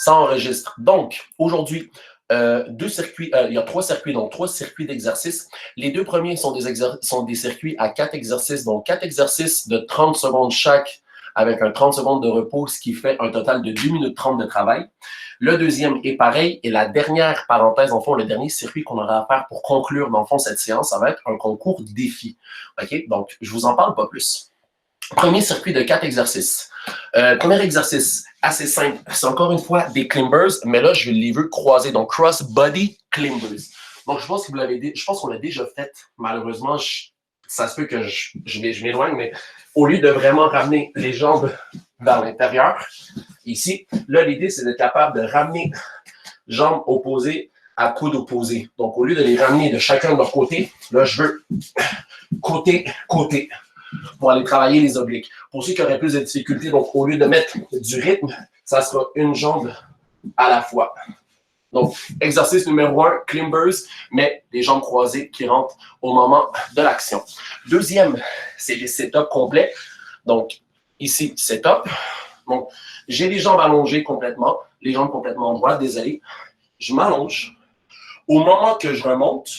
Ça enregistre. Donc, aujourd'hui, deux circuits, il y a 3 circuits, donc 3 circuits d'exercice. Les 2 premiers sont des circuits à 4 exercices, donc 4 exercices de 30 secondes chaque avec un 30 secondes de repos, ce qui fait un total de 2 minutes 30 de travail. Le deuxième est pareil, et la dernière parenthèse, en fond, le dernier circuit qu'on aura à faire pour conclure, dans le fond, cette séance, ça va être un concours défi. OK? Donc, je vous en parle pas plus. Premier circuit de 4 exercices. Premier exercice, assez simple. C'est encore une fois des climbers, mais là, je les veux croiser. Donc, cross-body climbers. Donc, je pense que vous l'avez dit, je pense qu'on l'a déjà fait. Malheureusement, ça se peut que je m'éloigne, mais au lieu de vraiment ramener les jambes vers l'intérieur, ici, là, l'idée, c'est d'être capable de ramener jambes opposées à coudes opposés. Donc, au lieu de les ramener de chacun de leur côté, là, je veux côté, côté, pour aller travailler les obliques. Pour ceux qui auraient plus de difficultés, donc au lieu de mettre du rythme, ça sera une jambe à la fois. Donc, exercice numéro 1, climbers, mais les jambes croisées qui rentrent au moment de l'action. Deuxième, c'est les sit-ups complets. Donc, ici, sit-up. Donc, j'ai les jambes allongées complètement, les jambes complètement droites, désolé. Je m'allonge. Au moment que je remonte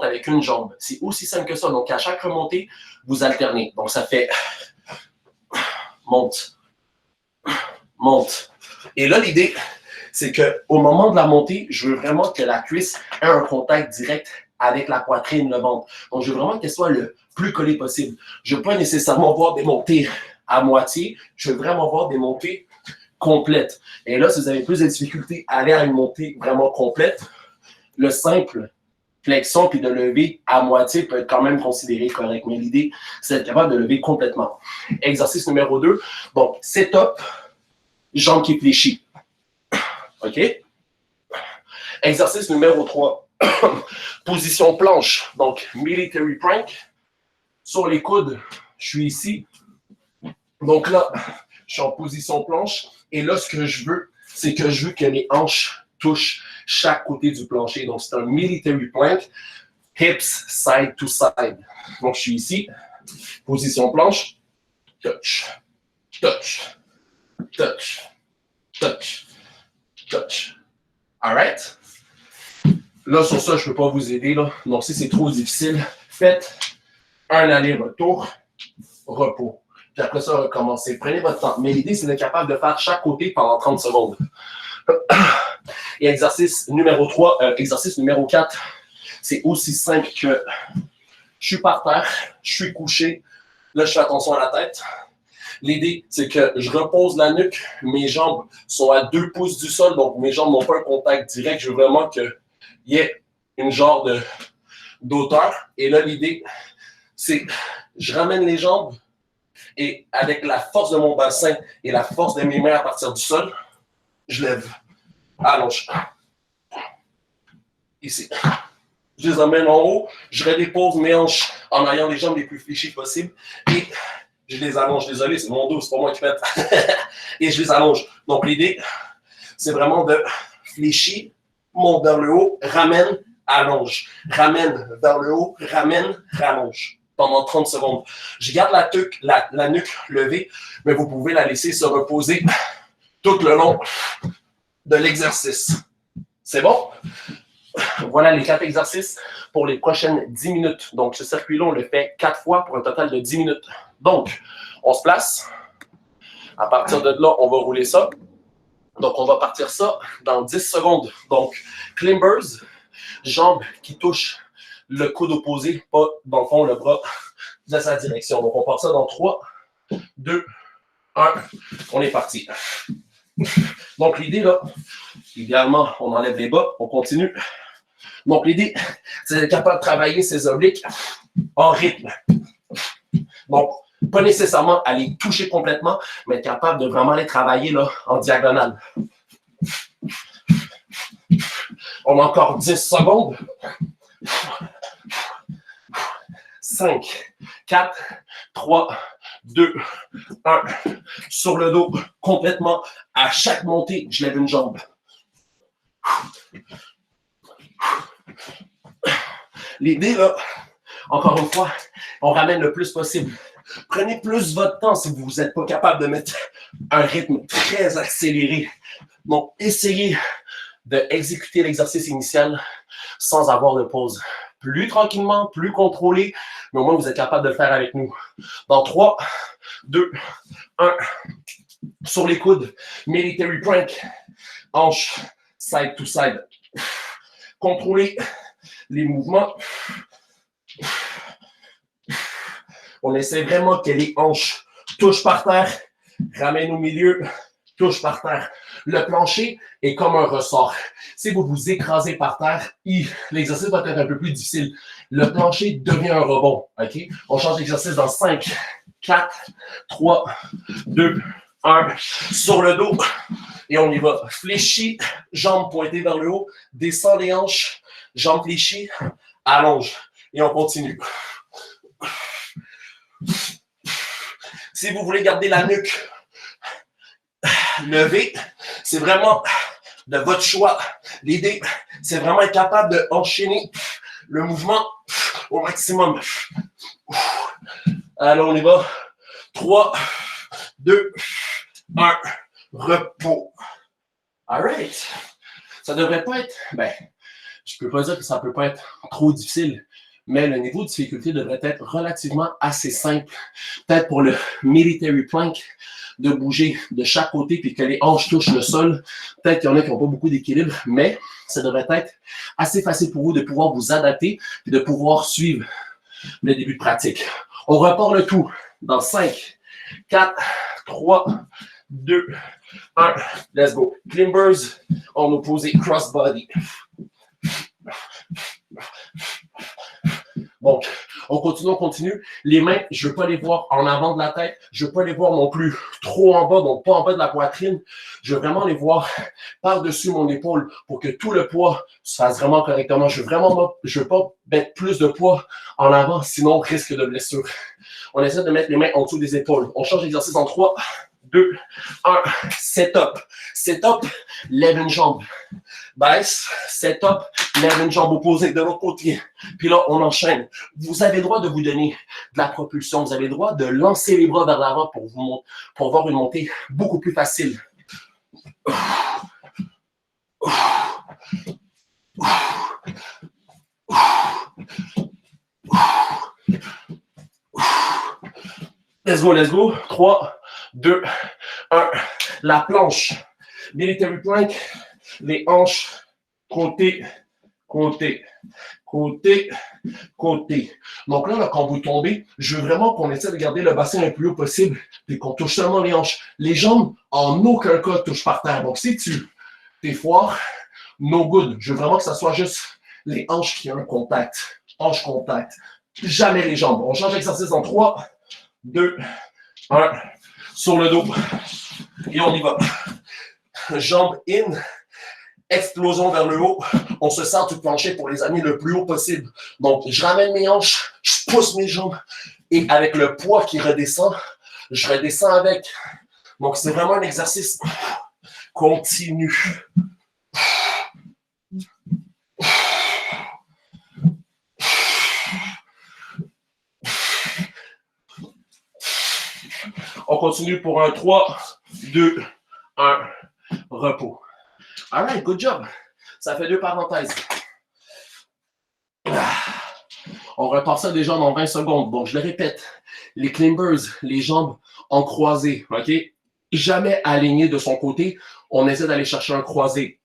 avec une jambe. C'est aussi simple que ça. Donc, à chaque remontée, vous alternez. Donc, ça fait monte, monte. Et là, l'idée, c'est qu'au moment de la montée, je veux vraiment que la cuisse ait un contact direct avec la poitrine, le ventre. Donc, je veux vraiment qu'elle soit le plus collée possible. Je ne veux pas nécessairement voir des montées à moitié. Je veux vraiment voir des montées complètes. Et là, si vous avez plus de difficultés à aller à une montée vraiment complète, le simple flexion puis de lever à moitié peut être quand même considéré correct. Mais l'idée, c'est d'être capable de lever complètement. Exercice numéro 2. Donc, sit-up, jambe qui fléchit. OK? Exercice numéro 3. Position planche. Donc, military plank. Sur les coudes, je suis ici. Donc là, je suis en position planche. Et là, ce que je veux, c'est que je veux que mes hanches touchent chaque côté du plancher. Donc, c'est un military plank. Hips, side to side. Donc, je suis ici. Position planche. Touch. Touch. Touch. Touch. Touch. All right? Là, sur ça, je ne peux pas vous aider. Là. Donc, si c'est trop difficile, faites un aller-retour, repos. Puis après ça, recommencez. Prenez votre temps. Mais l'idée, c'est d'être capable de faire chaque côté pendant 30 secondes. Et exercice numéro 3, exercice numéro 4, c'est aussi simple que je suis par terre, je suis couché. Là, je fais attention à la tête. L'idée, c'est que je repose la nuque. Mes jambes sont à 2 pouces du sol, donc mes jambes n'ont pas un contact direct. Je veux vraiment qu'il y ait une genre d'auteur. Et là, l'idée, c'est je ramène les jambes et avec la force de mon bassin et la force de mes mains à partir du sol, je lève. Allonge. Ici. Je les emmène en haut, je redépose mes hanches en ayant les jambes les plus fléchies possible et je les allonge. Désolé, c'est mon dos, c'est pas moi qui pète. Et je les allonge. Donc, l'idée, c'est vraiment de fléchir, monte vers le haut, ramène, allonge. Ramène vers le haut, ramène, rallonge. Pendant 30 secondes. Je garde la nuque levée, mais vous pouvez la laisser se reposer tout le long de l'exercice. C'est bon? Voilà les 4 exercices pour les prochaines 10 minutes. Donc, ce circuit-là, on le fait 4 fois pour un total de 10 minutes. Donc, on se place. À partir de là, on va rouler ça. Donc, on va partir ça dans 10 secondes. Donc, climbers, jambes qui touchent le coude opposé, pas dans le fond le bras de sa direction. Donc, on part ça dans 3, 2, 1. On est parti. Donc, l'idée, là, idéalement, on enlève les bas, on continue. Donc, l'idée, c'est d'être capable de travailler ses obliques en rythme. Donc, pas nécessairement aller toucher complètement, mais être capable de vraiment les travailler là, en diagonale. On a encore 10 secondes. 5, 4, 3, 2, 1. Sur le dos, complètement. À chaque montée, je lève une jambe. L'idée, là, encore une fois, on ramène le plus possible Prenez plus votre temps si vous n'êtes pas capable de mettre un rythme très accéléré. Donc, essayez d'exécuter l'exercice initial sans avoir de pause. Plus tranquillement, plus contrôlé, mais au moins vous êtes capable de le faire avec nous. Dans 3, 2, 1, sur les coudes, military plank, hanche, side to side. Contrôlez les mouvements. On essaie vraiment que les hanches touchent par terre, ramènent au milieu, touchent par terre. Le plancher est comme un ressort. Si vous vous écrasez par terre, l'exercice va être un peu plus difficile. Le plancher devient un rebond. Okay? On change d'exercice dans 5, 4, 3, 2, 1. Sur le dos. Et on y va. Fléchi, jambes pointées vers le haut. Descend les hanches, jambes fléchies, allonge. Et on continue. Si vous voulez garder la nuque levée, c'est vraiment de votre choix. L'idée, c'est vraiment être capable d'enchaîner le mouvement au maximum. Alors, on y va. 3, 2, 1. Repos. All right. Ça devrait pas être... je peux pas dire que ça peut pas être trop difficile, mais le niveau de difficulté devrait être relativement assez simple. Peut-être pour le military plank, de bouger de chaque côté puis que les hanches touchent le sol. Peut-être qu'il y en a qui n'ont pas beaucoup d'équilibre, mais ça devrait être assez facile pour vous de pouvoir vous adapter et de pouvoir suivre le début de pratique. On repart le tout dans 5, 4, 3, 2, 1. Let's go. Climbers en opposé crossbody. Donc, on continue. Les mains, je ne veux pas les voir en avant de la tête. Je ne veux pas les voir non plus trop en bas, donc pas en bas de la poitrine. Je veux vraiment les voir par-dessus mon épaule pour que tout le poids se fasse vraiment correctement. Je veux pas mettre plus de poids en avant, sinon risque de blessure. On essaie de mettre les mains en dessous des épaules. On change d'exercice en 3, 2, 1. Set-up. Set-up, lève une jambe. Baisse, set-up, lève une jambe opposée de l'autre côté. Puis là, on enchaîne. Vous avez le droit de vous donner de la propulsion. Vous avez le droit de lancer les bras vers l'avant pour avoir une montée beaucoup plus facile. Let's go. 3, 2, 1. La planche. Military plank. Les hanches, côté. Donc là, quand vous tombez, je veux vraiment qu'on essaie de garder le bassin le plus haut possible et qu'on touche seulement les hanches. Les jambes, en aucun cas, touchent par terre. Donc, si tu t'es foire, no good. Je veux vraiment que ça soit juste les hanches qui ont un contact. Hanche contact. Jamais les jambes. On change d'exercice en 3, 2, 1. Sur le dos. Et on y va. Jambes in. Explosion vers le haut. On se sert du plancher pour les amener le plus haut possible. Donc, je ramène mes hanches, je pousse mes jambes et avec le poids qui redescend, je redescends avec. Donc, c'est vraiment un exercice continu. On continue pour un 3, 2, 1, repos. All right, good job. Ça fait 2 parenthèses. On repart ça déjà dans 20 secondes. Bon, je le répète. Les climbers, les jambes en croisé, OK? Jamais aligné de son côté. On essaie d'aller chercher un croisé.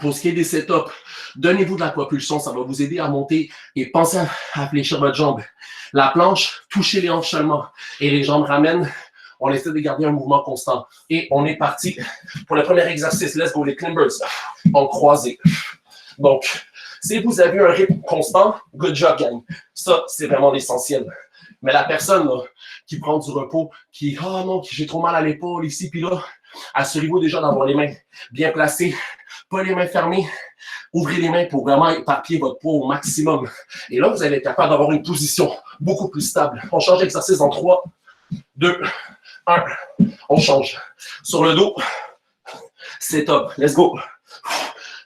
Pour ce qui est des setups, donnez-vous de la propulsion. Ça va vous aider à monter et pensez à fléchir votre jambe. La planche, touchez les hanches seulement. Et les jambes ramènent. On essaie de garder un mouvement constant. Et on est parti pour le premier exercice. Let's go, les climbers en croisé. Donc, si vous avez un rythme constant, good job, gang. Ça, c'est vraiment l'essentiel. Mais la personne là, qui prend du repos, qui « Ah non, j'ai trop mal à l'épaule ici, puis là », assurez-vous déjà d'avoir les mains bien placées, pas les mains fermées. Ouvrez les mains pour vraiment éparpiller votre poids au maximum. Et là, vous allez être capable d'avoir une position beaucoup plus stable. On change d'exercice en 3, 2, 1. On change. Sur le dos, c'est top. Let's go.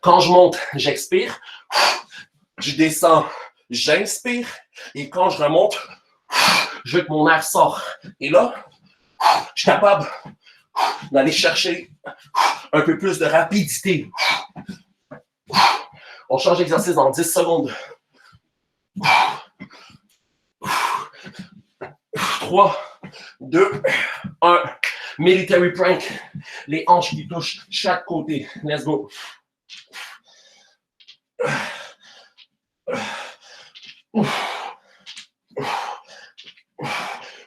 Quand je monte, j'expire. Je descends, j'inspire. Et quand je remonte, Je veux que mon air sorte. Et là, je suis capable d'aller chercher un peu plus de rapidité. On change d'exercice dans 10 secondes. 3, 2, 1. Military prank. Les hanches qui touchent chaque côté. Let's go.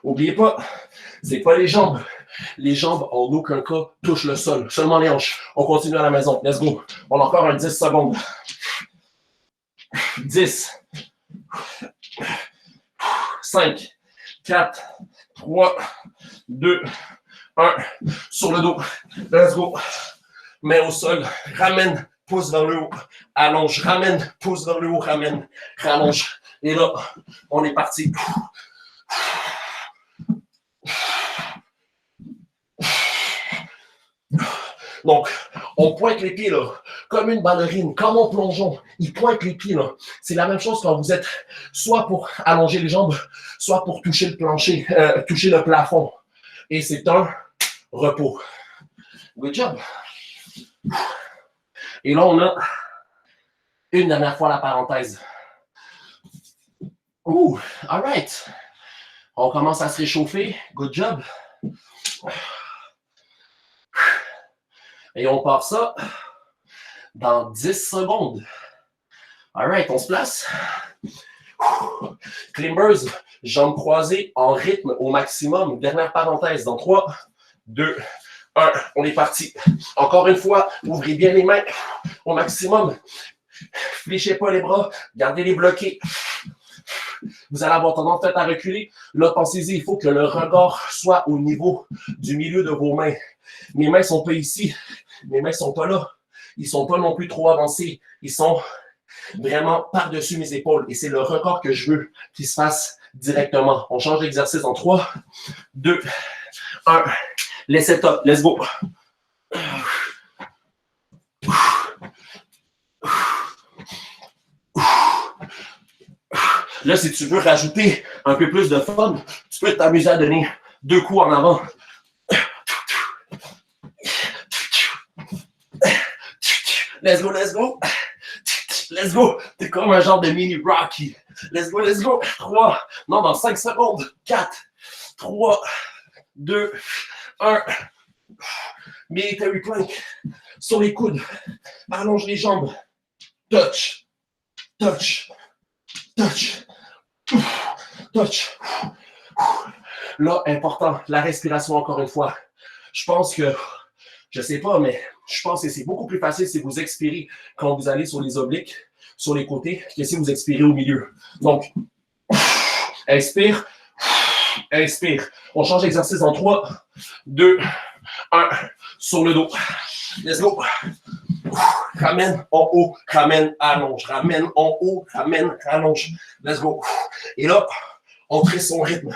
N'oubliez pas, c'est pas les jambes. Les jambes, en aucun cas, touchent le sol. Seulement les hanches. On continue à la maison. Let's go. On a encore un 10 secondes. 10, 5, 4, 3, 2, 1. Sur le dos. Let's go. Main au sol. Ramène. Pousse vers le haut. Allonge. Ramène. Pousse vers le haut. Ramène. Rallonge. Et là, on est parti. Donc, on pointe les pieds là, comme une ballerine, comme en plongeon. Il pointe les pieds là. C'est la même chose quand vous êtes soit pour allonger les jambes, soit pour toucher le plancher, toucher le plafond. Et c'est un repos. Good job. Et là, on a une dernière fois la parenthèse. Ouh, all right. On commence à se réchauffer. Good job. Et on part ça dans 10 secondes. All right, on se place. Climbers, jambes croisées en rythme au maximum. Dernière parenthèse dans 3, 2, 1. On est parti. Encore une fois, ouvrez bien les mains au maximum. Fléchez pas les bras. Gardez-les bloqués. Vous allez avoir tendance peut-être à reculer. Là, pensez-y, il faut que le regard soit au niveau du milieu de vos mains. Mes mains ne sont pas ici. Mes mains ne sont pas là. Ils ne sont pas non plus trop avancés. Ils sont vraiment par-dessus mes épaules. Et c'est le regard que je veux qu'il se fasse directement. On change d'exercice en 3, 2, 1. Laissez top. Let's go. Là, si tu veux rajouter un peu plus de fun, tu peux t'amuser à donner 2 coups en avant. Let's go, let's go. Let's go. T'es comme un genre de mini Rocky. Let's go, let's go. 3. Non, dans 5 secondes. 4, 3, 2, 1. Military plank. Sur les coudes. Allonge les jambes. Touch. Touch. Touch. Touch. Là, important, la respiration encore une fois. Je pense que, je sais pas, mais je pense que c'est beaucoup plus facile si vous expirez quand vous allez sur les obliques, sur les côtés, que si vous expirez au milieu. Donc, expire, expire. On change d'exercice en 3, 2, 1. Sur le dos. Let's go. Ramène en haut, ramène, allonge, ramène en haut, ramène, allonge. Let's go. Et là, on crée son rythme.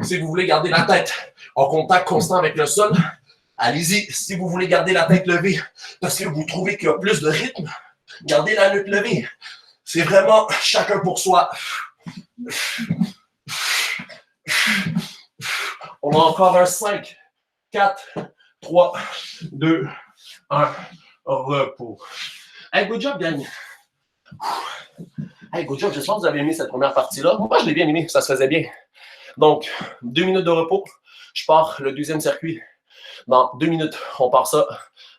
Si vous voulez garder la tête en contact constant avec le sol, allez-y. Si vous voulez garder la tête levée parce que vous trouvez qu'il y a plus de rythme, gardez la nuque levée. C'est vraiment chacun pour soi. On a encore un 5, 4, 3, 2, 1. Repos. Hey, good job, gang. Hey, good job. J'espère que vous avez aimé cette première partie-là. Moi, je l'ai bien aimé. Ça se faisait bien. Donc, 2 minutes de repos. Je pars le deuxième circuit. Dans 2 minutes, on part ça.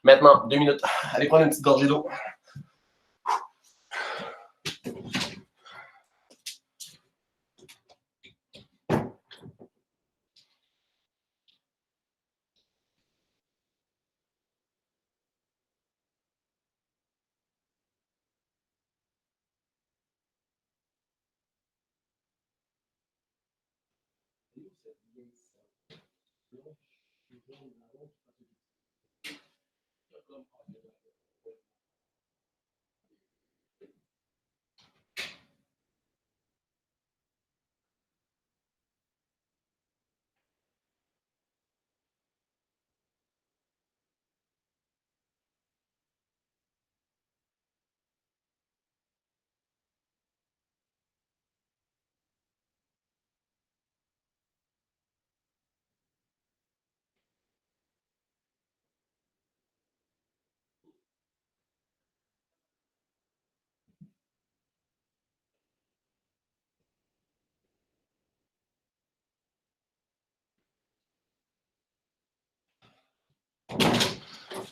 Maintenant, 2 minutes. Allez prendre une petite gorgée d'eau.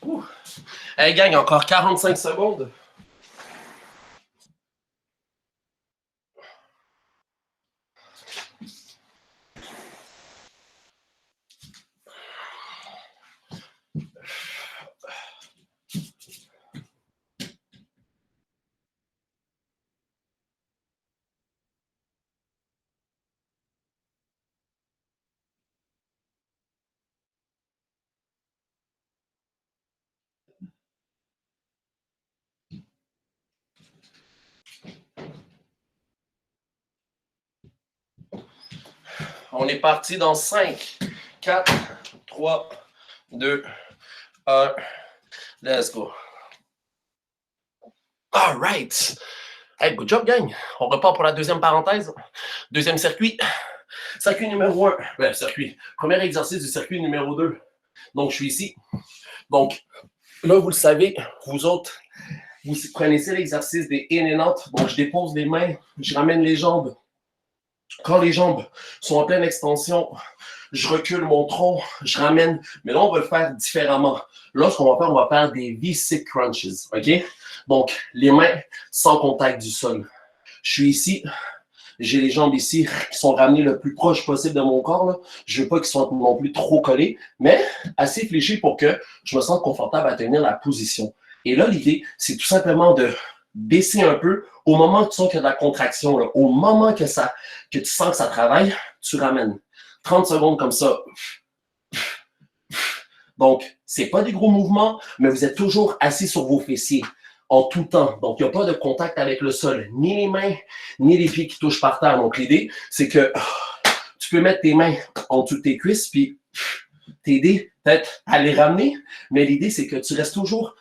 Ouh. Hey gang, encore 45 secondes. On est parti dans 5, 4, 3, 2, 1. Let's go. All right. Hey, good job, gang. On repart pour la deuxième parenthèse. Deuxième circuit. Circuit numéro 1. Circuit. Premier exercice du circuit numéro 2. Donc, je suis ici. Donc, là, vous le savez, vous autres, vous connaissez l'exercice des in and out. Donc, je dépose les mains, je ramène les jambes. Quand les jambes sont en pleine extension, je recule mon tronc, je ramène. Mais là, on va le faire différemment. Là, ce qu'on va faire des V-sit crunches. OK? Donc, les mains sans contact du sol. Je suis ici. J'ai les jambes ici qui sont ramenées le plus proche possible de mon corps. Là. Je ne veux pas qu'ils soient non plus trop collés, mais assez fléchis pour que je me sente confortable à tenir la position. Et là, l'idée, c'est tout simplement de baisser un peu au moment que tu sens qu'il y a de la contraction. Là. Au moment que tu sens que ça travaille, tu ramènes. 30 secondes comme ça. Donc, ce n'est pas des gros mouvements, mais vous êtes toujours assis sur vos fessiers en tout temps. Donc, il n'y a pas de contact avec le sol, ni les mains, ni les pieds qui touchent par terre. Donc, l'idée, c'est que tu peux mettre tes mains en dessous de tes cuisses, puis t'aider peut-être à les ramener, mais l'idée, c'est que tu restes toujours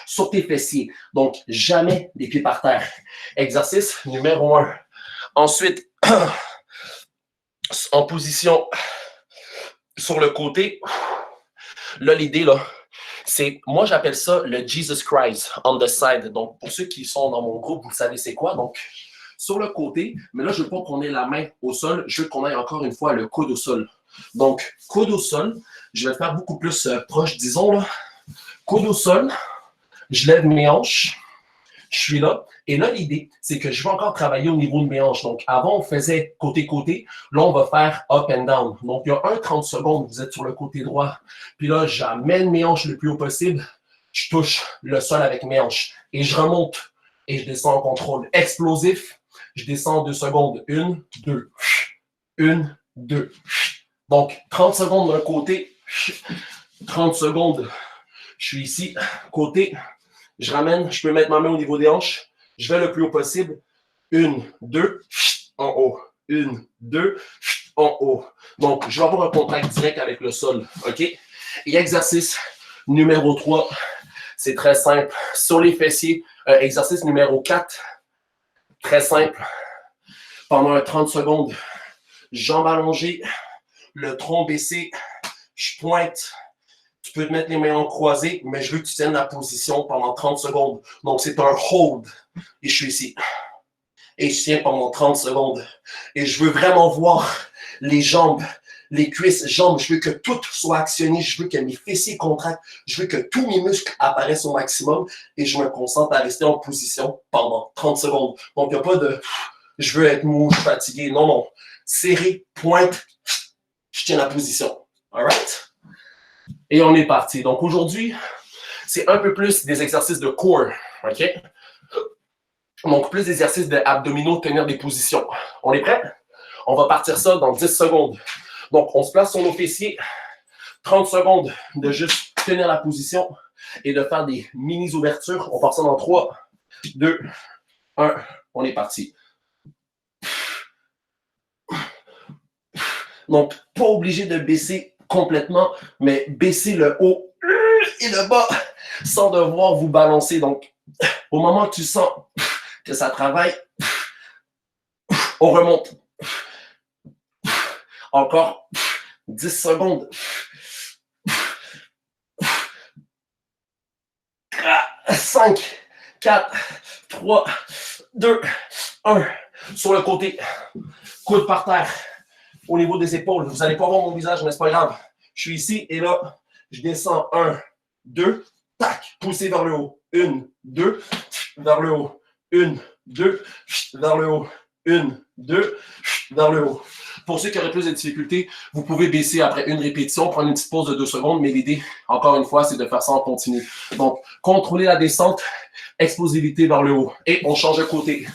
sur tes fessiers. Donc, jamais les pieds par terre. Exercice numéro 1. Ensuite, en position sur le côté, là, l'idée, là, c'est, moi, j'appelle ça le Jesus Christ on the side. Donc, pour ceux qui sont dans mon groupe, vous savez c'est quoi. Donc, sur le côté, mais là, je ne veux pas qu'on ait la main au sol. Je veux qu'on ait encore une fois le coude au sol. Donc, coude au sol, je vais le faire beaucoup plus proche, disons, là. Coude au sol, je lève mes hanches, je suis là. Et là, l'idée, c'est que je vais encore travailler au niveau de mes hanches. Donc, avant, on faisait côté-côté. Là, on va faire up and down. Donc, il y a 30 secondes, vous êtes sur le côté droit. Puis là, j'amène mes hanches le plus haut possible. Je touche le sol avec mes hanches. Et je remonte. Et je descends en contrôle explosif. Je descends en 2 secondes. 1, 2. 1, 2. Donc, 30 secondes d'un côté. 30 secondes. Je suis ici, côté. Je ramène. Je peux mettre ma main au niveau des hanches. Je vais le plus haut possible. 1, 2, en haut. 1, 2, en haut. Donc, je vais avoir un contact direct avec le sol. OK? Et exercice numéro 3, c'est très simple. Sur les fessiers, exercice numéro 4, très simple. Pendant 30 secondes, jambes allongées, le tronc baissé, je pointe. Tu peux te mettre les mains en croisée, mais je veux que tu tiennes la position pendant 30 secondes. Donc, c'est un hold. Et je suis ici. Et je tiens pendant 30 secondes. Et je veux vraiment voir les jambes, les cuisses, jambes. Je veux que tout soit actionné. Je veux que mes fessiers contractent. Je veux que tous mes muscles apparaissent au maximum. Et je me concentre à rester en position pendant 30 secondes. Donc, il n'y a pas de « je veux être mou, je suis fatigué ». Non, non. Serré, pointe, je tiens la position. All right? Et on est parti. Donc, aujourd'hui, c'est un peu plus des exercices de core. OK? Donc, plus d'exercices d'abdominaux, tenir des positions. On est prêt? On va partir ça dans 10 secondes. Donc, on se place sur nos fessiers. 30 secondes de juste tenir la position et de faire des mini-ouvertures. On part ça dans 3, 2, 1. On est parti. Donc, pas obligé de baisser complètement, mais baisser le haut et le bas sans devoir vous balancer. Donc, au moment que tu sens que ça travaille, on remonte. Encore 10 secondes. 5, 4, 3, 2, 1. Sur le côté, coude par terre, au niveau des épaules. Vous n'allez pas voir mon visage, mais c'est pas grave. Je suis ici et là, je descends 1, 2, tac, poussez vers le haut. 1, 2, vers le haut. 1, 2, vers le haut. 1, 2, vers le haut. Pour ceux qui auraient plus de difficultés, vous pouvez baisser après une répétition, prendre une petite pause de 2 secondes, mais l'idée, encore une fois, c'est de faire ça en continu. Donc, contrôler la descente, explosivité vers le haut. Et on change de côté.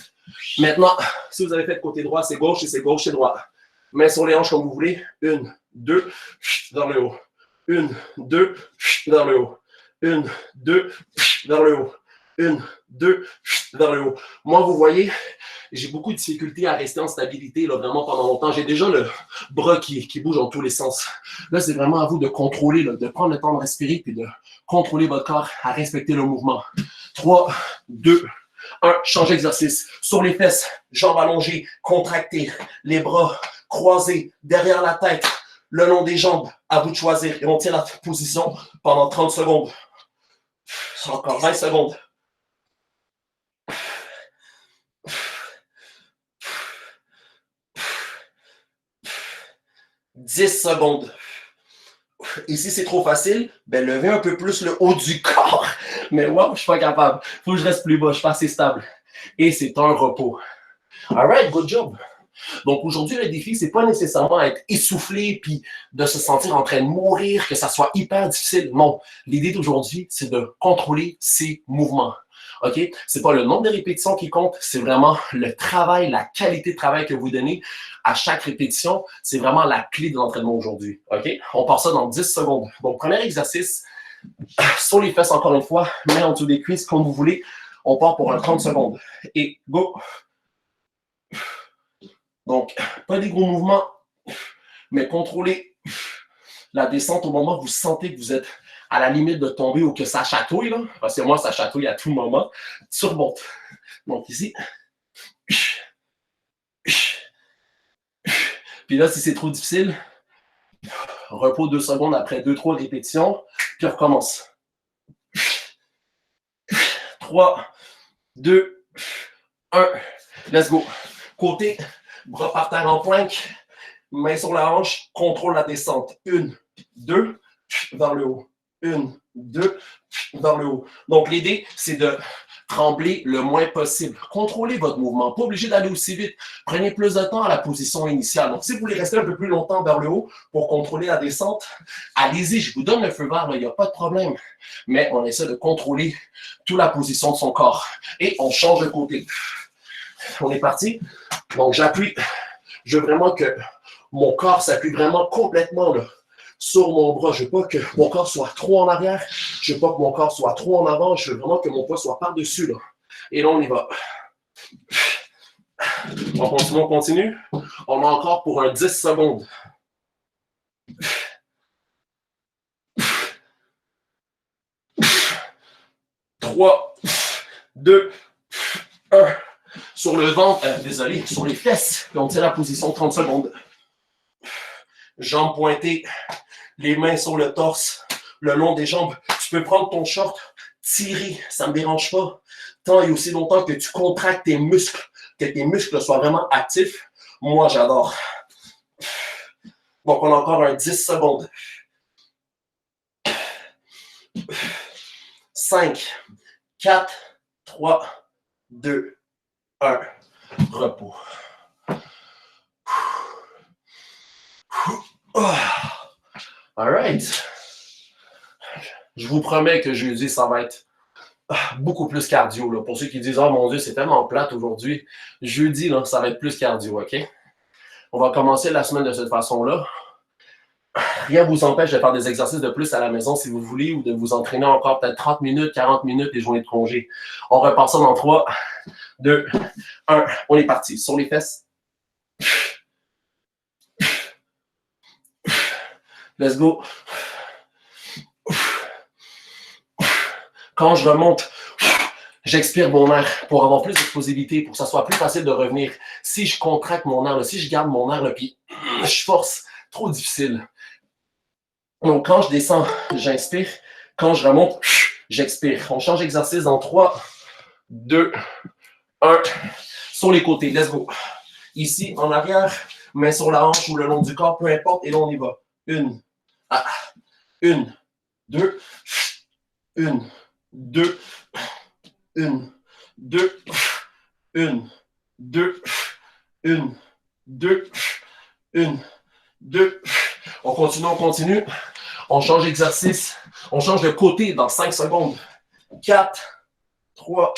Maintenant, si vous avez fait de côté droit, c'est gauche et c'est gauche et droit. Mains sur les hanches comme vous voulez. 1, 2, vers le haut. 1, 2, vers le haut. 1, 2, vers le haut. 1, 2, vers le haut. Moi, vous voyez, j'ai beaucoup de difficultés à rester en stabilité là, vraiment pendant longtemps. J'ai déjà le bras qui bouge dans tous les sens. Là, c'est vraiment à vous de contrôler, là, de prendre le temps de respirer et de contrôler votre corps à respecter le mouvement. 3, 2, 1. Change d'exercice. Sur les fesses, jambes allongées, contractées, les bras croisés derrière la tête, le long des jambes. À vous de choisir. Et on tient la position pendant 30 secondes. Encore 20 secondes. 10 secondes. Et si c'est trop facile, ben levez un peu plus le haut du corps. Mais wow, je ne suis pas capable. Il faut que je reste plus bas, je suis pas assez stable. Et c'est un repos. All right, good job. Donc aujourd'hui, le défi, c'est pas nécessairement être essoufflé puis de se sentir en train de mourir, que ça soit hyper difficile. Non, l'idée d'aujourd'hui, c'est de contrôler ses mouvements. OK? C'est pas le nombre de répétitions qui compte, c'est vraiment le travail, la qualité de travail que vous donnez à chaque répétition. C'est vraiment la clé de l'entraînement aujourd'hui. OK? On part ça dans 10 secondes. Donc, premier exercice, sur les fesses encore une fois, main en dessous des cuisses, comme vous voulez. On part pour un 30 secondes. Et go! Donc, pas des gros mouvements, mais contrôlez la descente au moment où vous sentez que vous êtes à la limite de tomber ou que ça chatouille, là, parce que moi, ça chatouille à tout moment, surmonte. Donc ici. Puis là, si c'est trop difficile, repos 2 secondes après 2-3 répétitions, puis on recommence. 3, 2, 1, let's go. Côté, bras par terre en planque, main sur la hanche, contrôle la descente. 1, 2, vers le haut. 1, 2, vers le haut. Donc, l'idée, c'est de trembler le moins possible. Contrôlez votre mouvement. Pas obligé d'aller aussi vite. Prenez plus de temps à la position initiale. Donc, si vous voulez rester un peu plus longtemps vers le haut pour contrôler la descente, allez-y, je vous donne le feu vert, il n'y a pas de problème. Mais on essaie de contrôler toute la position de son corps. Et on change de côté. On est parti. Donc, j'appuie. Je veux vraiment que mon corps s'appuie vraiment complètement là, sur mon bras. Je ne veux pas que mon corps soit trop en arrière. Je ne veux pas que mon corps soit trop en avant. Je veux vraiment que mon poids soit par-dessus. Là. Et là, on y va. On continue, on continue. On a encore pour un 10 secondes. 3, 2, 1. Sur le ventre, désolé, sur les fesses. Et on tient la position 30 secondes. Jambes pointées, les mains sur le torse, le long des jambes. Tu peux prendre ton short, tirer, ça ne me dérange pas. Tant et aussi longtemps que tu contractes tes muscles, que tes muscles soient vraiment actifs. Moi, j'adore. Donc, on a encore un 10 secondes. 5, 4, 3, 2, 1. Repos. All right. Je vous promets que jeudi, ça va être beaucoup plus cardio. Là. Pour ceux qui disent « Oh mon Dieu, c'est tellement plate aujourd'hui. » Jeudi, là, ça va être plus cardio, OK? On va commencer la semaine de cette façon-là. Rien ne vous empêche de faire des exercices de plus à la maison si vous voulez ou de vous entraîner encore peut-être 30 minutes, 40 minutes des journées de congé. On repart ça dans 3, 2, 1. On est parti. Sur les fesses. Let's go. Quand je remonte, j'expire mon air pour avoir plus d'explosivité, pour que ça soit plus facile de revenir. Si je contracte mon air, là, si je garde mon air, là, puis je force, trop difficile. Donc, quand je descends, j'inspire. Quand je remonte, j'expire. On change d'exercice dans 3, 2, 1. Sur les côtés, let's go. Ici, en arrière, main sur la hanche ou le long du corps, peu importe. Et là, on y va. 1, 2, Une, deux, une, deux, une, deux, une, deux, une, deux. On continue, on continue. On change d'exercice. On change de côté dans 5 secondes. 4, 3,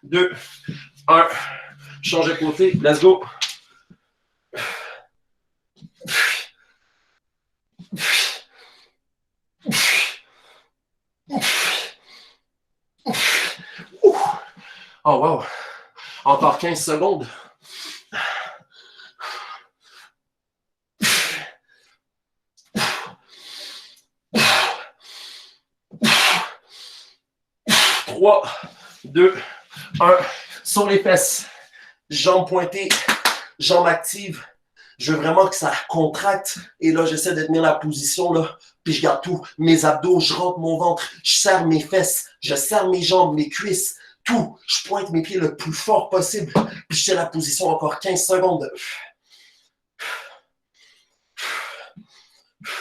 2, 1. Change de côté. Let's go. Oh wow. Encore 15 secondes. Trois, deux, un. Sur les fesses. Jambes pointées. Jambes actives. Je veux vraiment que ça contracte. Et là, j'essaie de tenir la position, là. Puis je garde tout. Mes abdos, je rentre mon ventre. Je serre mes fesses. Je serre mes jambes, mes cuisses. Tout. Je pointe mes pieds le plus fort possible. Puis je tiens la position encore 15 secondes.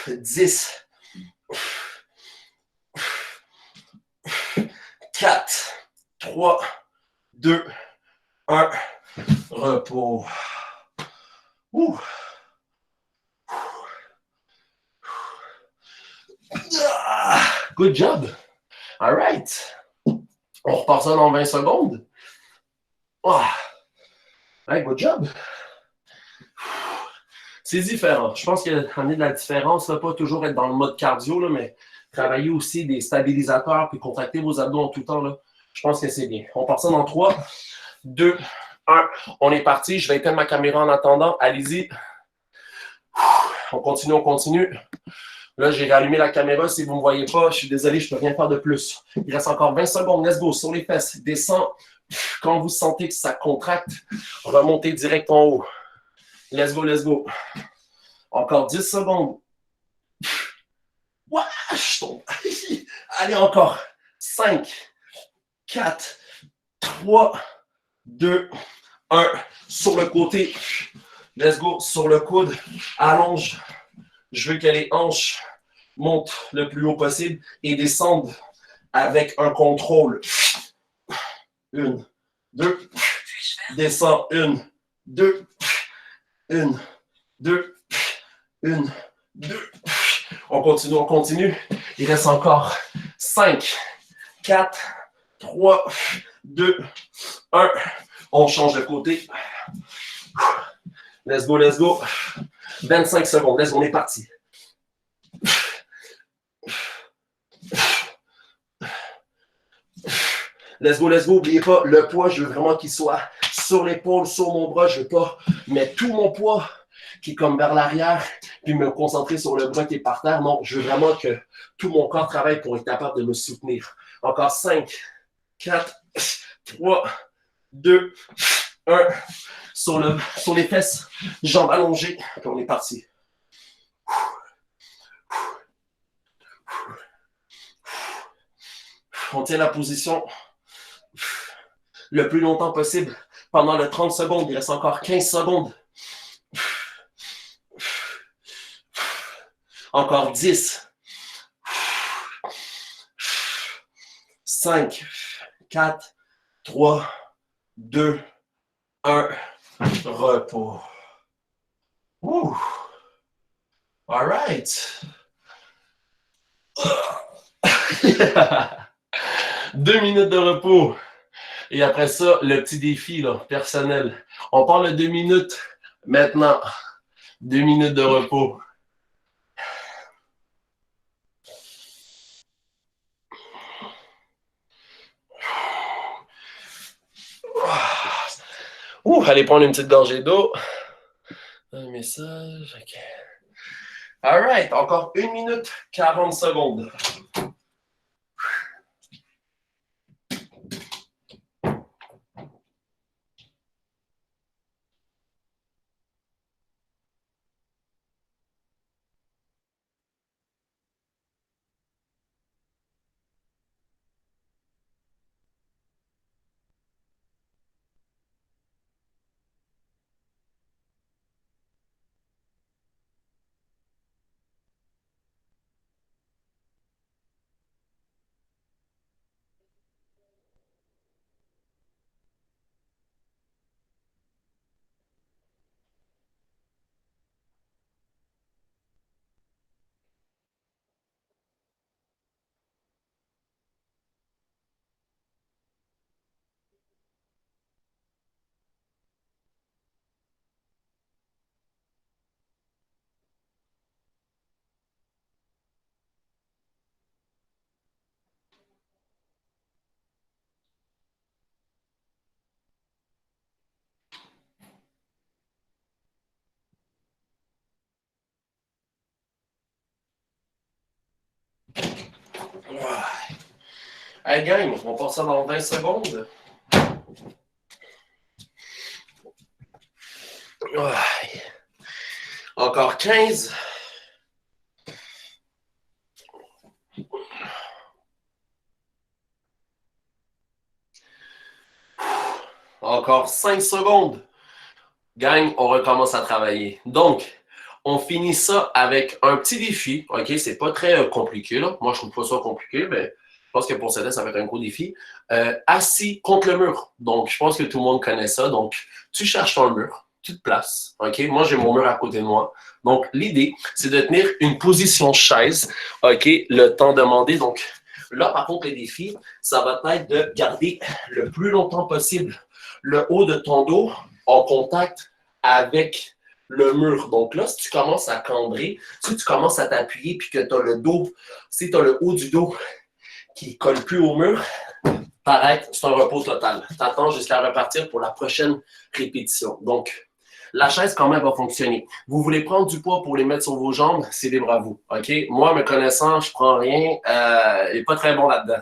10. 4. 3. 2. 1. Repos. Ouh. Good job. All right. On repart ça dans 20 secondes. Oh. Hey, good job. C'est différent. Je pense qu'il y a de la différence, là, pas toujours être dans le mode cardio, là, mais travailler aussi des stabilisateurs puis contracter vos abdos en tout temps. Là. Je pense que c'est bien. On part ça dans 3, 2, 1. On est parti. Je vais éteindre ma caméra en attendant. Allez-y. On continue, on continue. Là, j'ai rallumé la caméra. Si vous ne me voyez pas, je suis désolé, je ne peux rien faire de plus. Il reste encore 20 secondes. Let's go. Sur les fesses. Descends. Quand vous sentez que ça contracte, remontez direct en haut. Let's go, let's go. Encore 10 secondes. Ouah, je tombe. Allez, encore. 5, 4, 3, 2, 1. Sur le côté. Let's go. Sur le coude. Allonge. Je veux que les hanches montent le plus haut possible et descendent avec un contrôle. 1, 2. Descends. 1, 2. 1, 2. 1, 2. On continue, on continue. Il reste encore 5, 4, 3, 2, 1. On change de côté. Let's go, let's go. 25 secondes. Let's go, on est parti. Let's go, let's go. N'oubliez pas, le poids, je veux vraiment qu'il soit sur l'épaule, sur mon bras. Je veux pas mettre tout mon poids qui est comme vers l'arrière, puis me concentrer sur le bras qui est par terre. Non, je veux vraiment que tout mon corps travaille pour être capable de me soutenir. Encore 5, 4, 3, 2, 1. Sur les fesses, jambes allongées, puis on est parti. On tient la position le plus longtemps possible. Pendant les 30 secondes, il reste encore 15 secondes. Encore 10. 5, 4, 3, 2, 1. Repos. Ouh. All right. 2 minutes de repos. Et après ça, le petit défi là, personnel. On parle de 2 minutes maintenant. 2 minutes de repos. Ouh, allez prendre une petite gorgée d'eau. Un message. OK. All right. Encore 1 minute 40 secondes. Hey gang, on passe ça dans 20 secondes. Encore 15. Encore 5 secondes. Gang, on recommence à travailler. Donc, on finit ça avec un petit défi. OK, c'est pas très compliqué, là. Moi, je trouve pas ça compliqué, mais je pense que pour certains, ça va être un gros défi. Assis contre le mur. Donc, je pense que tout le monde connaît ça. Donc, tu cherches ton mur, tu te places. OK, moi, j'ai mon mur à côté de moi. Donc, l'idée, c'est de tenir une position chaise. OK, le temps demandé. Donc, là, par contre, le défi, ça va être de garder le plus longtemps possible le haut de ton dos en contact avec le mur. Donc là, si tu commences à cambrer, si tu commences à t'appuyer puis que tu as le dos, si tu as le haut du dos qui ne colle plus au mur, t'arrêtes, c'est un repos total. Tu attends jusqu'à repartir pour la prochaine répétition. Donc, la chaise, quand même, va fonctionner. Vous voulez prendre du poids pour les mettre sur vos jambes, c'est libre à vous. OK? Moi, me connaissant, je ne prends rien. Il n'est pas très bon là-dedans.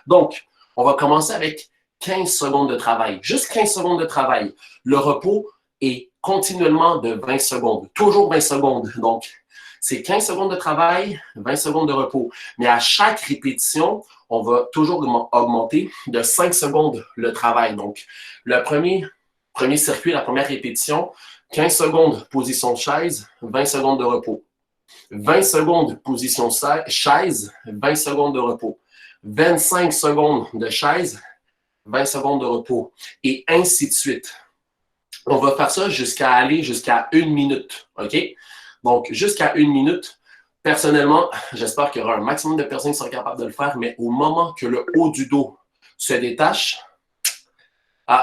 Donc, on va commencer avec 15 secondes de travail. Juste 15 secondes de travail. Le repos est continuellement de 20 secondes. Toujours 20 secondes. Donc, c'est 15 secondes de travail, 20 secondes de repos. Mais à chaque répétition, on va toujours augmenter de 5 secondes le travail. Donc, le premier circuit, la première répétition, 15 secondes position chaise, 20 secondes de repos. 20 secondes position chaise, 20 secondes de repos. 25 secondes de chaise, 20 secondes de repos, et ainsi de suite. On va faire ça jusqu'à aller jusqu'à 1 minute, OK? Donc, jusqu'à 1 minute, personnellement, j'espère qu'il y aura un maximum de personnes qui seront capables de le faire, mais au moment que le haut du dos se détache,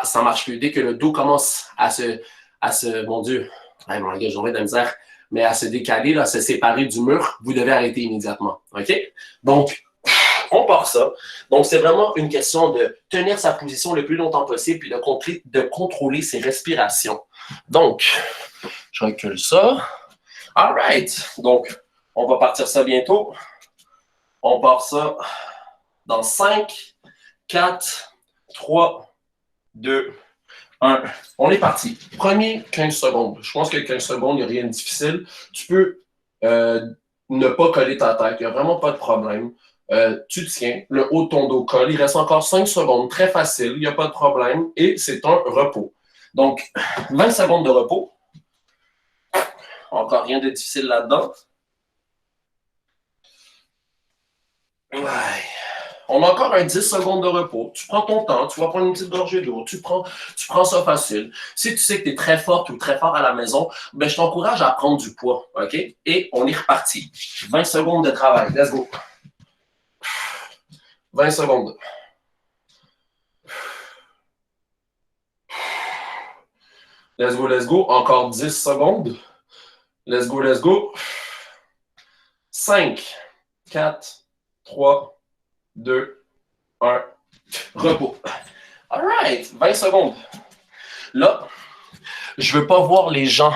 ça marche plus. Dès que le dos commence à se mon Dieu, mon gars, j'aurais de la misère, mais à se décaler, à se séparer du mur, vous devez arrêter immédiatement, OK? Donc, on part ça. Donc, c'est vraiment une question de tenir sa position le plus longtemps possible puis de contrôler ses respirations. Donc, je recule ça. All right. Donc, on va partir ça bientôt. On part ça dans 5, 4, 3, 2, 1. On est parti. Premier 15 secondes. Je pense que 15 secondes, il n'y a rien de difficile. Tu peux ne pas coller ta tête. Il n'y a vraiment pas de problème. Tu tiens, le haut de ton dos colle. Il reste encore 5 secondes. Très facile, il n'y a pas de problème. Et c'est un repos. Donc, 20 secondes de repos. Encore rien de difficile là-dedans. Ouais. On a encore un 10 secondes de repos. Tu prends ton temps, tu vas prendre une petite gorgée d'eau, tu prends ça facile. Si tu sais que tu es très forte ou très fort à la maison, ben, je t'encourage à prendre du poids. OK? Et on est reparti. 20 secondes de travail. Let's go. 20 secondes. Let's go, let's go. Encore 10 secondes. Let's go, let's go. 5, 4, 3, 2, 1. Repos. All right. 20 secondes. Là, je ne veux pas voir les gens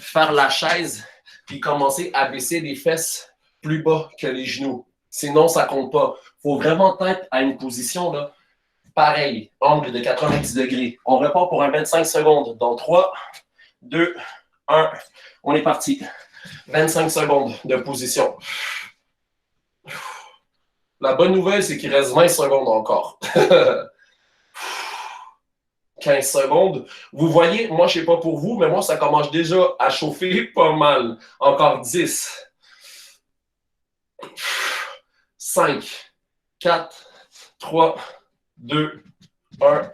faire la chaise puis commencer à baisser les fesses plus bas que les genoux. Sinon, ça ne compte pas. Il faut vraiment être à une position là, pareil, angle de 90 degrés. On repart pour un 25 secondes. Dans 3, 2, 1. On est parti. 25 secondes de position. La bonne nouvelle, c'est qu'il reste 20 secondes encore. 15 secondes. Vous voyez, moi, je ne sais pas pour vous, mais moi, ça commence déjà à chauffer pas mal. Encore 10. 5, 4, 3, 2, 1.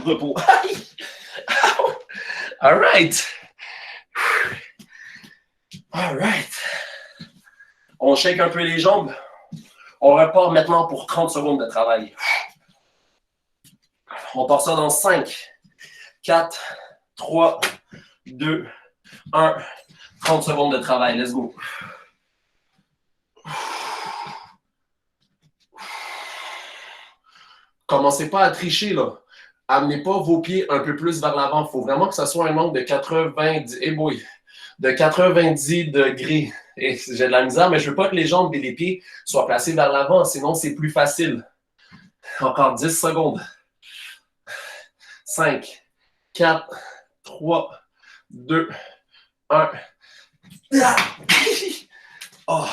Repos. All right. All right. On shake un peu les jambes. On repart maintenant pour 30 secondes de travail. On part ça dans 5, 4, 3, 2, 1. 30 secondes de travail. Let's go. Commencez pas à tricher, là. Amenez pas vos pieds un peu plus vers l'avant. Il faut vraiment que ça soit un angle de 90, de 90 degrés. Et j'ai de la misère, mais je veux pas que les jambes et les pieds soient placés vers l'avant, sinon c'est plus facile. Encore 10 secondes. 5, 4, 3, 2, 1. Oh.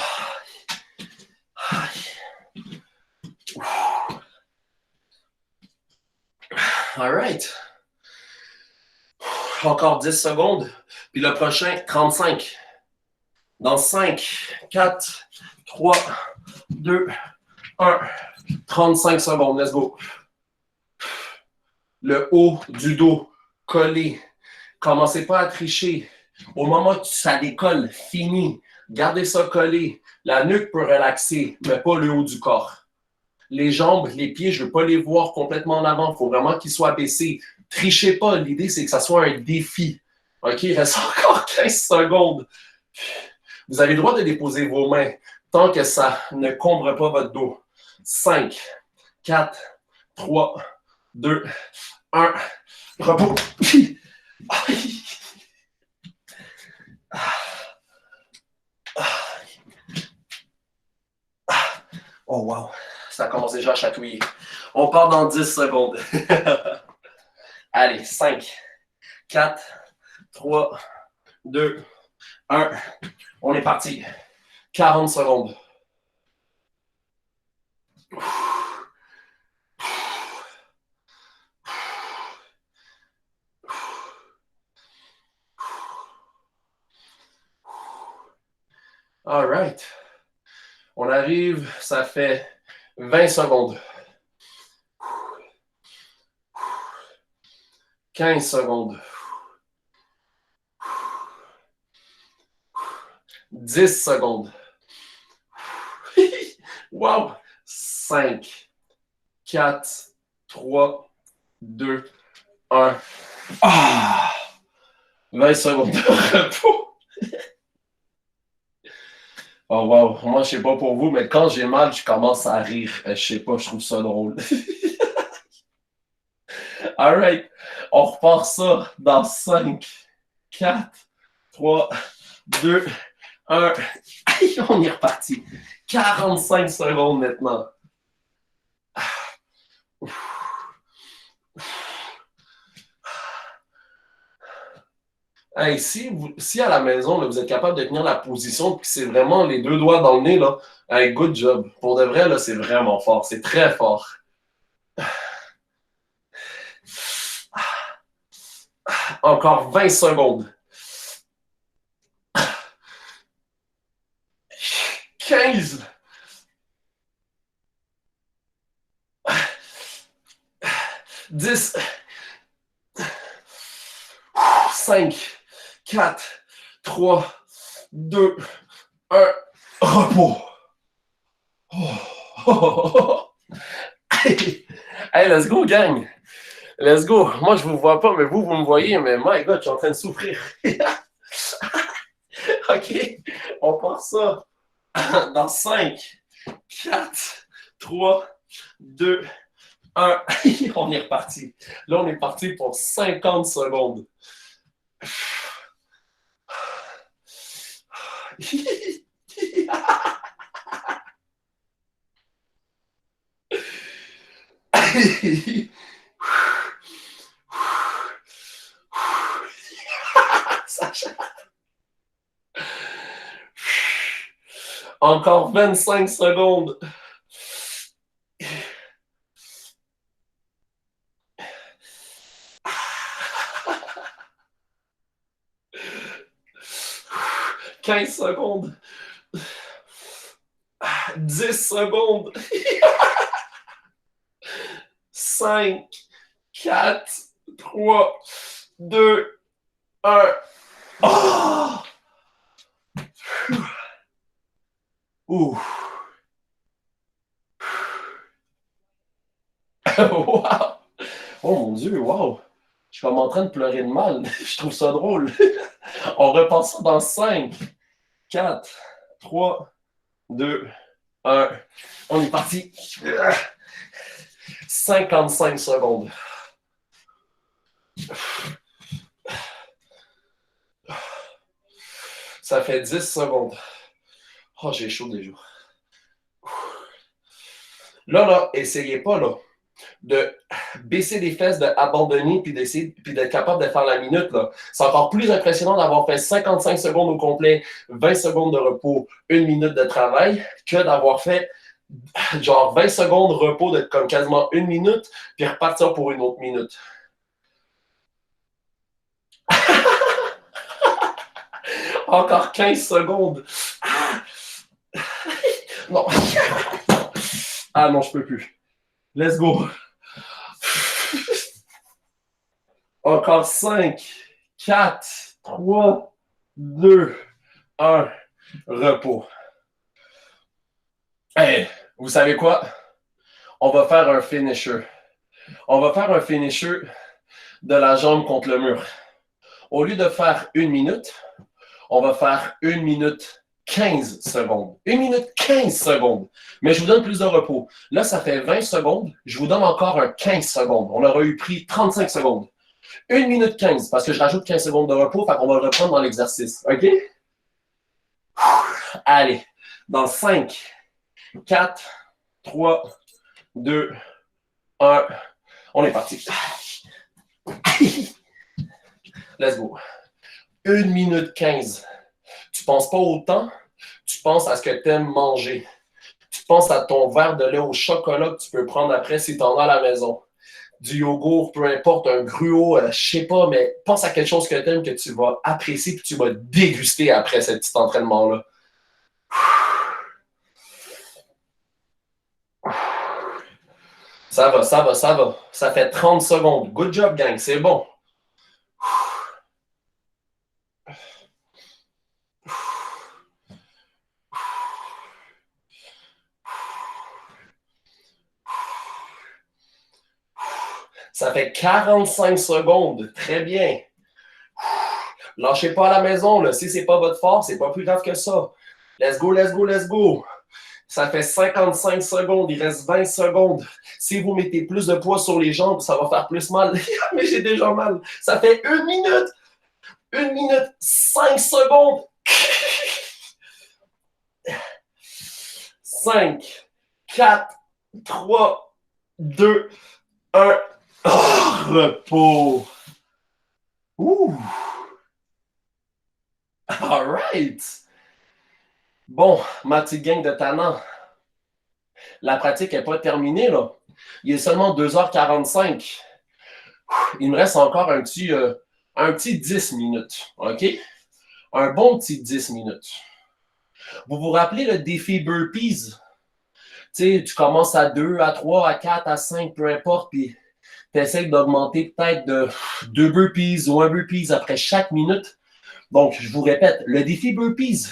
All right. Encore 10 secondes. Puis le prochain, 35. Dans 5, 4, 3, 2, 1. 35 secondes. Let's go. Le haut du dos collé. Commencez pas à tricher. Au moment où ça décolle, fini. Gardez ça collé. La nuque peut relaxer, mais pas le haut du corps. Les jambes, les pieds, je ne veux pas les voir complètement en avant. Il faut vraiment qu'ils soient baissés. Trichez pas. L'idée, c'est que ça soit un défi. OK, il reste encore 15 secondes. Vous avez le droit de déposer vos mains tant que ça ne combre pas votre dos. 5, 4, 3, 2, 1. Repos. Oh wow, ça commence déjà à chatouiller. On part dans 10 secondes. Allez, 5, 4, 3, 2, 1. On est parti. 40 secondes. All right. On arrive, ça fait 20 secondes. 15 secondes. 10 secondes. Wow! 5, 4, 3, 2, 1. Ah! 20 secondes de repos. Oh wow, moi je sais pas pour vous, mais quand j'ai mal, je commence à rire. Je sais pas, je trouve ça drôle. Alright, on repart ça dans 5, 4, 3, 2, 1. On est reparti. 45 secondes maintenant. Hey, si à la maison, là, vous êtes capable de tenir la position, puis c'est vraiment les deux doigts dans le nez, là, hey, good job. Pour de vrai, là, c'est vraiment fort. C'est très fort. Encore 20 secondes. 15. 10. 5, 4, 3, 2, 1. Repos. Hey, let's go, gang. Let's go. Moi, je vous vois pas, mais vous me voyez. Mais my God, je suis en train de souffrir. OK. On part ça dans 5, 4, 3, 2, 1. On est reparti. Là, on est parti pour 50 secondes. Encore 25 secondes. « 15 secondes. 10 secondes. 5, 4, 3, 2, 1. Oh! Ouh. Wow! Oh mon Dieu, wow! Je suis comme en train de pleurer de mal. Je trouve ça drôle. On repart ça dans 5, 4, 3, 2, 1. On est parti. 55 secondes. Ça fait 10 secondes. Oh, j'ai chaud déjà. Là, essayez pas, là. de baisser les fesses, d'abandonner, puis d'essayer, puis d'être capable de faire la minute, là. C'est encore plus impressionnant d'avoir fait 55 secondes au complet, 20 secondes de repos, 1 minute de travail, que d'avoir fait genre 20 secondes de repos de comme quasiment 1 minute, puis repartir pour une autre minute. Encore 15 secondes. Non. Ah non, je peux plus. Let's go. Encore 5, 4, 3, 2, 1. Repos. Hey, vous savez quoi? On va faire un finisher. On va faire un finisher de la jambe contre le mur. Au lieu de faire 1 minute, on va faire 1 minute 15 secondes. 1 minute 15 secondes. Mais je vous donne plus de repos. Là, ça fait 20 secondes. Je vous donne encore un 15 secondes. On aurait eu pris 35 secondes. 1 minute 15, parce que je rajoute 15 secondes de repos, fait qu'on va le reprendre dans l'exercice. OK? Allez. Dans 5, 4, 3, 2, 1. On est parti. Let's go. 1 minute 15. Tu ne penses pas au temps, tu penses à ce que tu aimes manger. Tu penses à ton verre de lait au chocolat que tu peux prendre après si tu en as à la maison. Du yogourt, peu importe, un gruau, je ne sais pas, mais pense à quelque chose que tu aimes, que tu vas apprécier et que tu vas déguster après ce petit entraînement-là. Ça va, ça va, ça va. Ça fait 30 secondes. Good job, gang, c'est bon. Ça fait 45 secondes. Très bien. Lâchez pas à la maison. Là. Si ce n'est pas votre force, c'est pas plus grave que ça. Let's go, let's go, let's go. Ça fait 55 secondes. Il reste 20 secondes. Si vous mettez plus de poids sur les jambes, ça va faire plus mal. Mais j'ai déjà mal. Ça fait 1 minute. 1 minute 5 secondes. 5, 4, 3, 2, 1. Oh, repos. Ouh. All right. Bon, ma petite gang de tannants. La pratique n'est pas terminée, là. Il est seulement 2h45. Il me reste encore un petit 10 minutes, OK? Un bon petit 10 minutes. Vous vous rappelez le défi burpees? Tu sais, tu commences à 2, à 3, à 4, à 5, peu importe, puis tu essaies d'augmenter peut-être de 2 burpees ou 1 burpees après chaque minute. Donc, je vous répète, le défi burpees,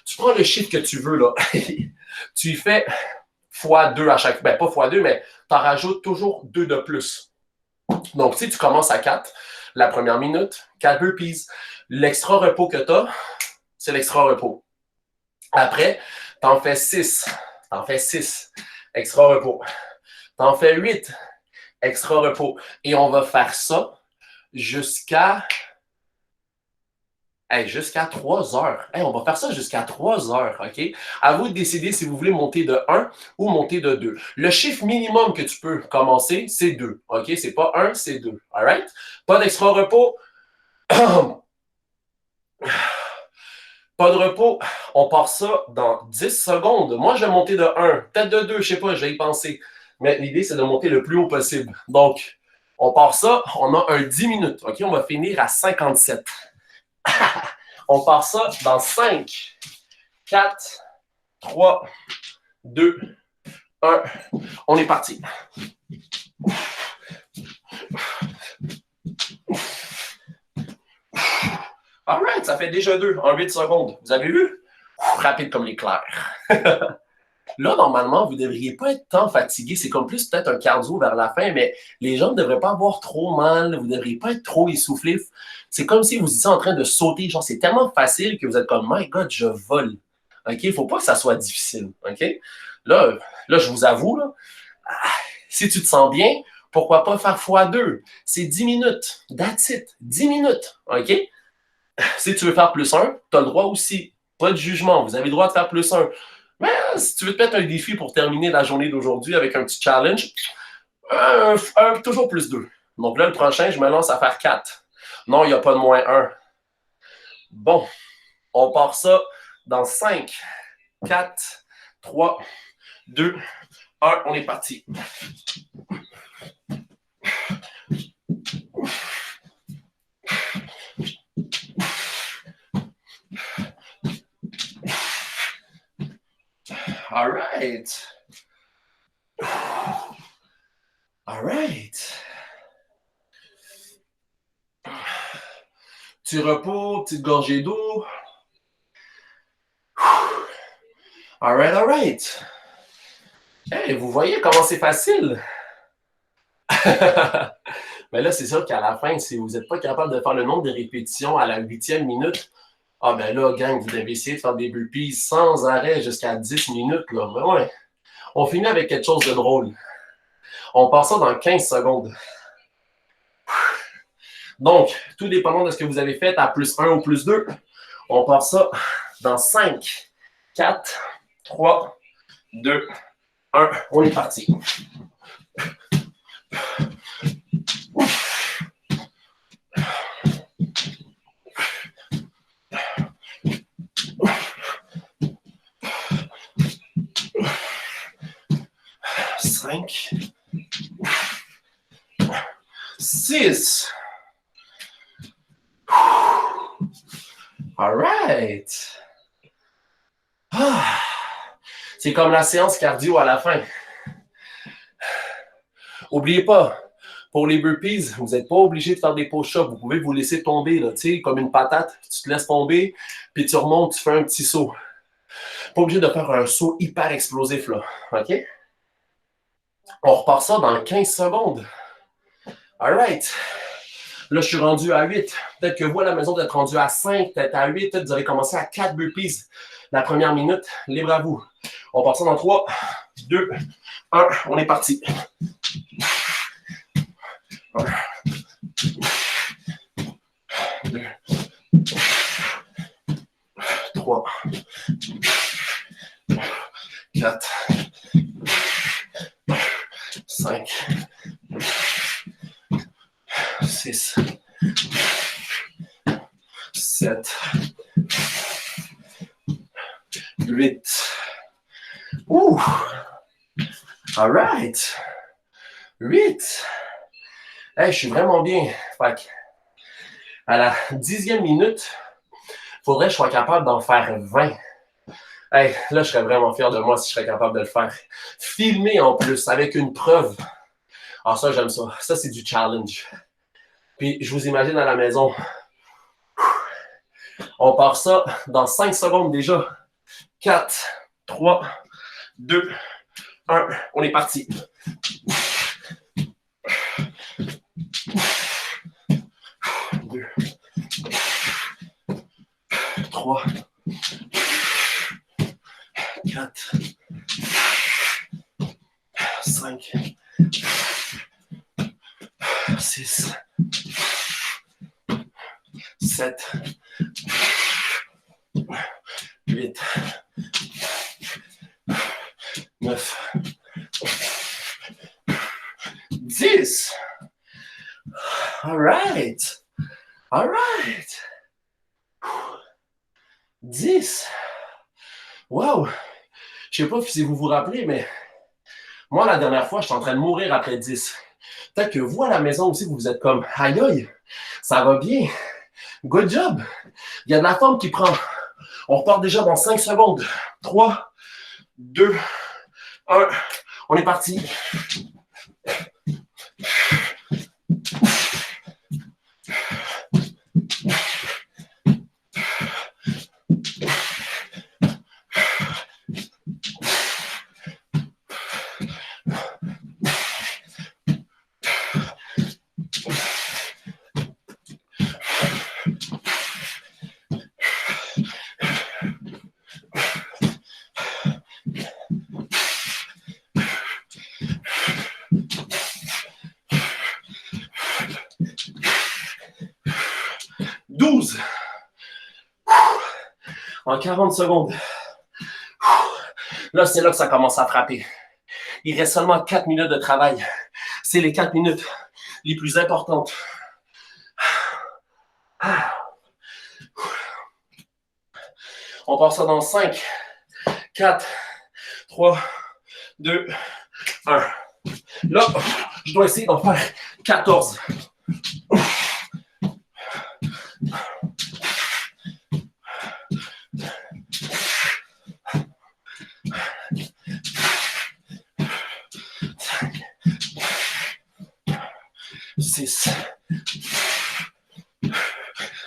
tu prends le chiffre que tu veux, là. Tu fais x2 à chaque... Ben, pas x2, mais tu en rajoutes toujours 2 de plus. Donc, si tu commences à 4, la première minute, 4 burpees. L'extra repos que tu as, c'est l'extra repos. Après, tu en fais 6. Tu en fais 6. Extra repos. Tu en fais 8. Extra repos. Et on va faire ça jusqu'à 3 heures. On va faire ça jusqu'à 3 heures, OK? À vous de décider si vous voulez monter de 1 ou monter de 2. Le chiffre minimum que tu peux commencer, c'est 2, OK? C'est pas 1, c'est 2, all right? Pas d'extra repos. Pas de repos. On part ça dans 10 secondes. Moi, je vais monter de 1, peut-être de 2, je sais pas, je vais y penser. Mais l'idée, c'est de monter le plus haut possible. Donc, on part ça, on a un 10 minutes, OK? On va finir à 57. On part ça dans 5, 4, 3, 2, 1. On est parti. All right, ça fait déjà 2 en 8 secondes. Vous avez vu? Rapide comme l'éclair. Là, normalement, vous ne devriez pas être tant fatigué. C'est comme plus peut-être un cardio vers la fin, mais les gens ne devraient pas avoir trop mal. Vous ne devriez pas être trop essoufflé. C'est comme si vous étiez en train de sauter. Genre, c'est tellement facile que vous êtes comme, my God, je vole. OK? Il ne faut pas que ça soit difficile. OK? Là, je vous avoue, là, si tu te sens bien, pourquoi pas faire x2? C'est 10 minutes. That's it. 10 minutes. OK? Si tu veux faire plus 1, tu as le droit aussi. Pas de jugement. Vous avez le droit de faire plus 1. Mais si tu veux te mettre un défi pour terminer la journée d'aujourd'hui avec un petit challenge, Toujours plus 2. Donc là, le prochain, je me lance à faire 4. Non, il n'y a pas de moins 1. Bon, on part ça dans 5, 4, 3, 2, 1. On est parti. All right. All right. Petit repos, petite gorgée d'eau. All right, all right. Hey, vous voyez comment c'est facile? Mais là, c'est sûr qu'à la fin, si vous n'êtes pas capable de faire le nombre de répétitions à la 8e minute, ah ben là, gang, vous devez essayer de faire des burpees sans arrêt jusqu'à 10 minutes. Là. Ben ouais. On finit avec quelque chose de drôle. On part ça dans 15 secondes. Donc, tout dépendant de ce que vous avez fait à plus 1 ou plus 2, on part ça dans 5, 4, 3, 2, 1. On est parti. Cinq, 6. All right. C'est comme la séance cardio à la fin. N'oubliez pas, pour les burpees, vous n'êtes pas obligé de faire des push-ups. Vous pouvez vous laisser tomber, là, comme une patate. Tu te laisses tomber, puis tu remontes, tu fais un petit saut. Pas obligé de faire un saut hyper explosif, là. OK? On repart ça dans 15 secondes. All right. Là, je suis rendu à 8. Peut-être que vous, à la maison, vous êtes rendu à 5, peut-être à 8. Peut-être que vous avez commencé à 4 burpees la première minute. Libre à vous. On part ça dans 3, 2, 1. On est parti. 1, 2, 3, 4, 5, 6, 7, 8. Ouh! All right! 8. Hey, je suis vraiment bien. Fait que, à la 10e minute, il faudrait que je sois capable d'en faire 20. Hey, là, je serais vraiment fier de moi si je serais capable de le faire. Filmer en plus, avec une preuve. Ah, ça, j'aime ça. Ça, c'est du challenge. Puis, je vous imagine à la maison. On part ça dans 5 secondes déjà. 4, 3, 2, 1. On est parti. 2, 3, 4, 5, 6, 7, 8, 9, 10. All right. All right. 10. Wow. Je ne sais pas si vous vous rappelez, mais moi, la dernière fois, je suis en train de mourir après 10. Peut-être que vous, à la maison aussi, vous êtes comme, aïe aïe, ça va bien. Good job. Il y a de la forme qui prend. On repart déjà dans 5 secondes. 3, 2, 1. On est parti. En 40 secondes. Là, c'est là que ça commence à frapper. Il reste seulement 4 minutes de travail. C'est les 4 minutes les plus importantes. On part ça dans 5, 4, 3, 2, 1. Là, je dois essayer d'en faire 14. Six,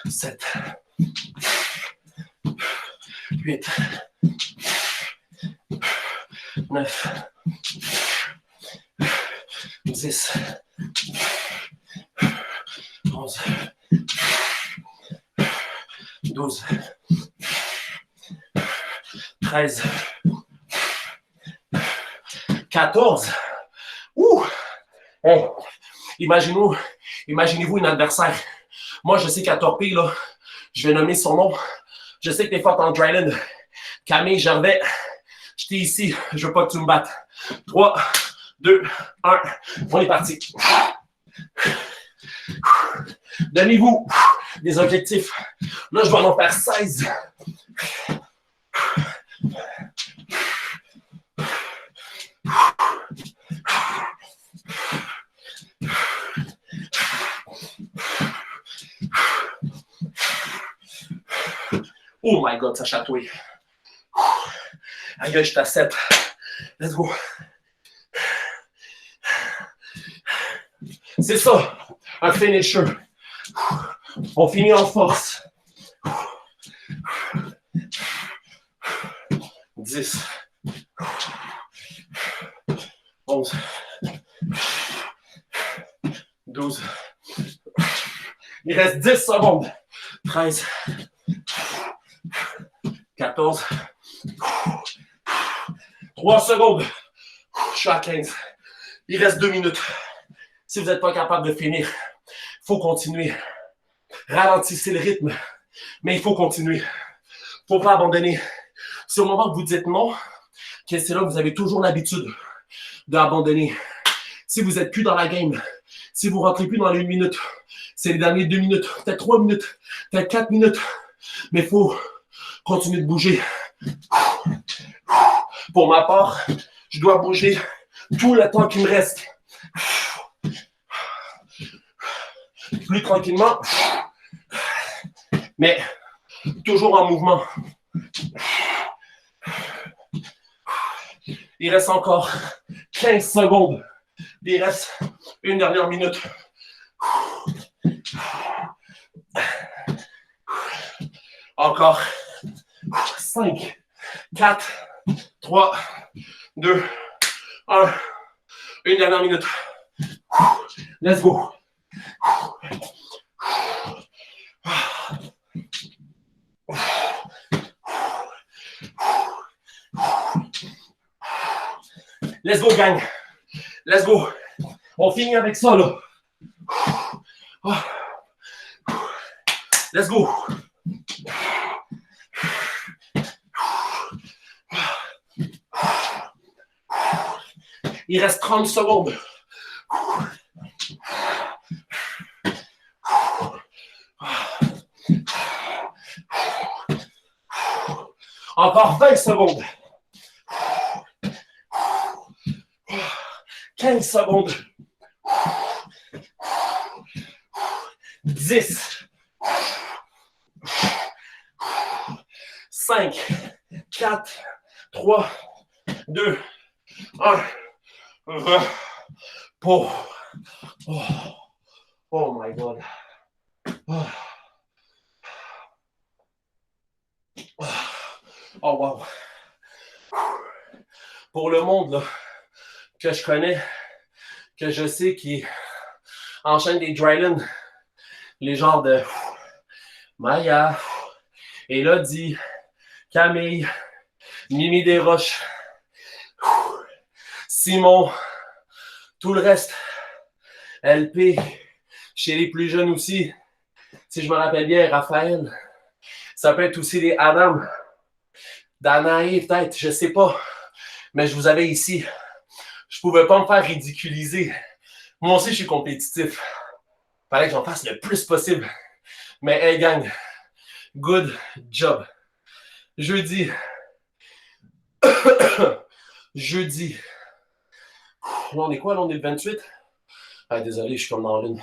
7, 8, 9, 10, 11, 12, 13, 14. Ouh! Hey, imaginez-vous une adversaire. Moi, je sais qu'à Torpille, là, je vais nommer son nom. Je sais que t'es forte en dryland. Camille Gervais, j'étais ici. Je veux pas que tu me battes. 3, 2, 1. On est parti. Donnez-vous des objectifs. Là, je vais en faire 16. Oh my God, ça chatouille. Aïe, je suis à 7. Let's go. C'est ça, un finisher. On finit en force. 10, 11, 12. Il reste 10 secondes. 13, 14, 3 secondes. Je suis à 15. Il reste 2 minutes. Si vous n'êtes pas capable de finir, il faut continuer. Ralentissez le rythme, mais il faut continuer. Il ne faut pas abandonner. C'est au moment que vous dites non, que c'est là que vous avez toujours l'habitude d'abandonner. Si vous n'êtes plus dans la game, si vous ne rentrez plus dans les 1 minute, c'est les dernières 2 minutes, peut-être 3 minutes, peut-être 4 minutes, mais il faut continuer de bouger. Pour ma part, je dois bouger tout le temps qu'il me reste. Plus tranquillement, mais toujours en mouvement. Il reste encore 15 secondes. Il reste une dernière minute. Encore 5, 4, 3, 2, 1. Une dernière minute. Let's go. Let's go, gang. Let's go. On finit avec ça, là. Let's go. Il reste 30 secondes. Encore 20 secondes. 15 secondes. 10. 5, 4, 3, 2, 1. Oh my God. Oh wow. Pour le monde là, que je connais, que je sais qui enchaîne des drylands, les genres de Maya, Elodie, Camille, Mimi Desroches, Simon, tout le reste, LP, chez les plus jeunes aussi, si je me rappelle bien, Raphaël, ça peut être aussi les Adam, Danae peut-être, je sais pas, mais je vous avais ici. Je pouvais pas me faire ridiculiser Moi aussi, je suis compétitif. Fallait que j'en fasse le plus possible. Mais hey, gang, good job. Jeudi. Jeudi. Là, on est quoi? Là, on est le 28? Ah, désolé, je suis comme dans l'une.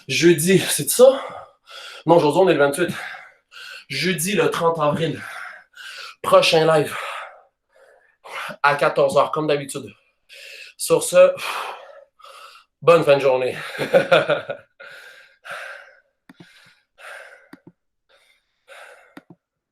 Jeudi, c'est ça? Non, aujourd'hui, on est le 28. Jeudi, le 30 avril. Prochain live. À 14h, comme d'habitude. Sur ce, bonne fin de journée.